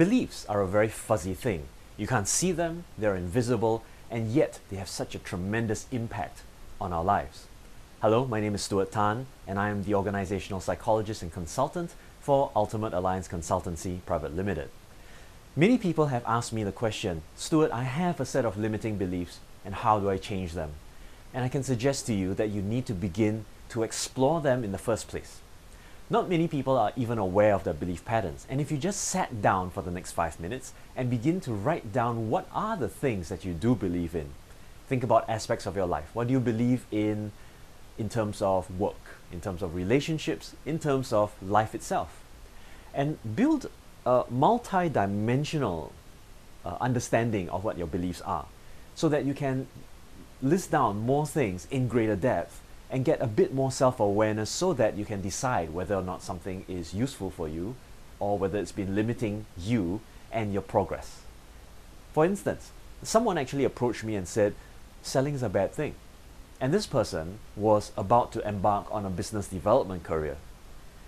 Beliefs are a very fuzzy thing. You can't see them, they're invisible, and yet they have such a tremendous impact on our lives. Hello, my name is Stuart Tan, and I am the organizational psychologist and consultant for Ultimate Alliance Consultancy Private Limited. Many people have asked me the question, Stuart, I have a set of limiting beliefs, and how do I change them? And I can suggest to you that you need to begin to explore them in the first place. Not many people are even aware of their belief patterns, and if you just sat down for the next 5 minutes and begin to write down what are the things that you do believe in. Think about aspects of your life. What do you believe in terms of work, in terms of relationships, in terms of life itself? And build a multi-dimensional understanding of what your beliefs are, so that you can list down more things in greater depth and get a bit more self-awareness so that you can decide whether or not something is useful for you or whether it's been limiting you and your progress. For instance, someone actually approached me and said, selling is a bad thing. And this person was about to embark on a business development career.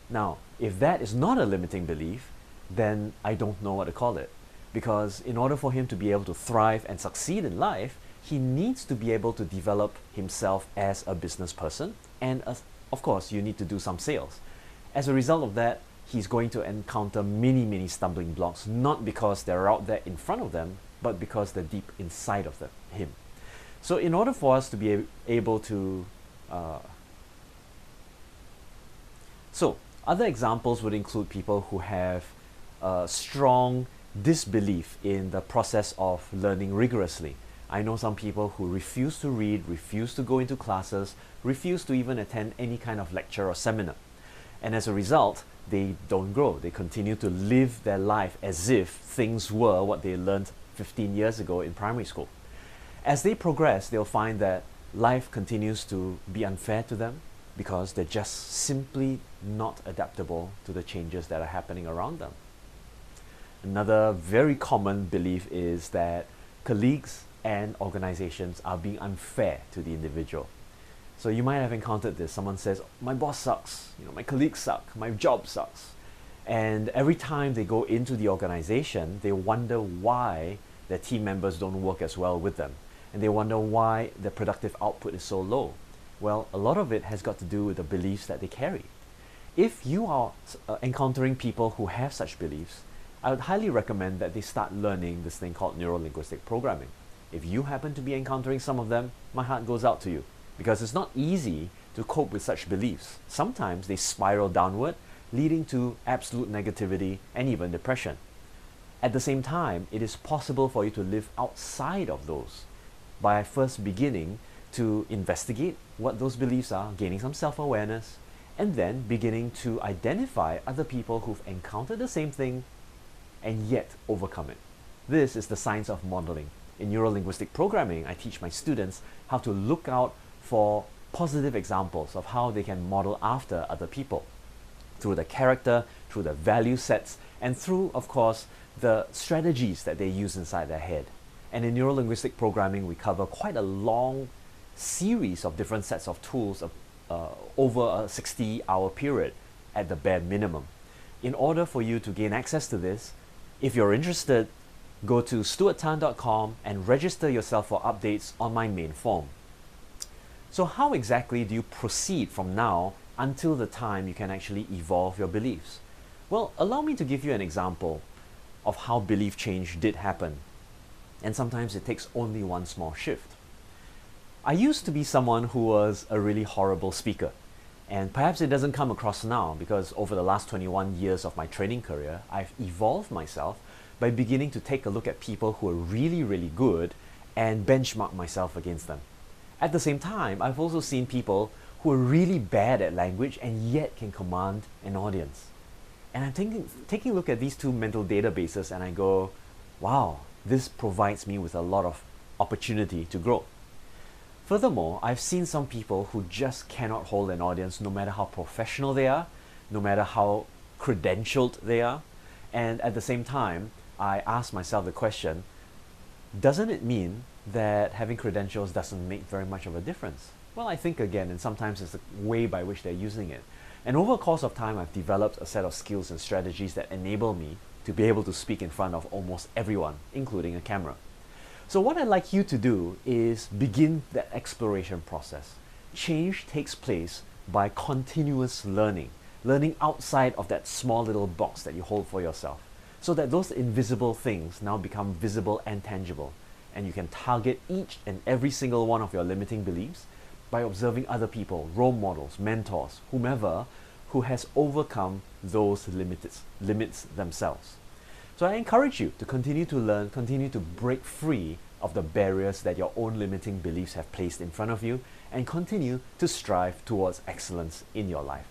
Now, if that is not a limiting belief, then I don't know what to call it. Because in order for him to be able to thrive and succeed in life, he needs to be able to develop himself as a business person, and of course you need to do some sales. As a result of that, he's going to encounter many stumbling blocks, not because they're out there in front of them, but because they're deep inside of him. So in order for us to be able to other examples would include people who have strong disbelief in the process of learning rigorously. I know some people who refuse to read, refuse to go into classes, refuse to even attend any kind of lecture or seminar. And as a result, they don't grow. They continue to live their life as if things were what they learned 15 years ago in primary school. As they progress, they'll find that life continues to be unfair to them because they're just simply not adaptable to the changes that are happening around them. Another very common belief is that colleagues and organizations are being unfair to the individual. So you might have encountered this. Someone says, my boss sucks, my colleagues suck, my job sucks. And every time they go into the organization, they wonder why their team members don't work as well with them. And they wonder why their productive output is so low. Well, a lot of it has got to do with the beliefs that they carry. If you are encountering people who have such beliefs, I would highly recommend that they start learning this thing called Neurolinguistic Programming. If you happen to be encountering some of them, my heart goes out to you, because it's not easy to cope with such beliefs. Sometimes they spiral downward, leading to absolute negativity and even depression. At the same time, it is possible for you to live outside of those by first beginning to investigate what those beliefs are, gaining some self-awareness, and then beginning to identify other people who've encountered the same thing and yet overcome it. This is the science of modeling. In Neurolinguistic Programming, I teach my students how to look out for positive examples of how they can model after other people through the character, through the value sets, and through, of course, the strategies that they use inside their head. And in Neurolinguistic Programming, we cover quite a long series of different sets of tools over a 60-hour period at the bare minimum. In order for you to gain access to this, if you're interested, go to stuarttan.com and register yourself for updates on my main form. So how exactly do you proceed from now until the time you can actually evolve your beliefs? Well, allow me to give you an example of how belief change did happen. And sometimes it takes only one small shift. I used to be someone who was a really horrible speaker. And perhaps it doesn't come across now because over the last 21 years of my training career, I've evolved myself by beginning to take a look at people who are really good and benchmark myself against them. At the same time, I've also seen people who are really bad at language and yet can command an audience. And I'm taking a look at these two mental databases and I go, wow, this provides me with a lot of opportunity to grow. Furthermore, I've seen some people who just cannot hold an audience no matter how professional they are, no matter how credentialed they are. And at the same time, I ask myself the question, doesn't it mean that having credentials doesn't make very much of a difference? Well, I think again, and sometimes it's the way by which they're using it. And over the course of time, I've developed a set of skills and strategies that enable me to be able to speak in front of almost everyone, including a camera. So what I'd like you to do is begin that exploration process. Change takes place by continuous learning, learning outside of that small little box that you hold for yourself, so that those invisible things now become visible and tangible, and you can target each and every single one of your limiting beliefs by observing other people, role models, mentors, whomever, who has overcome those limits themselves. So I encourage you to continue to learn, continue to break free of the barriers that your own limiting beliefs have placed in front of you, and continue to strive towards excellence in your life.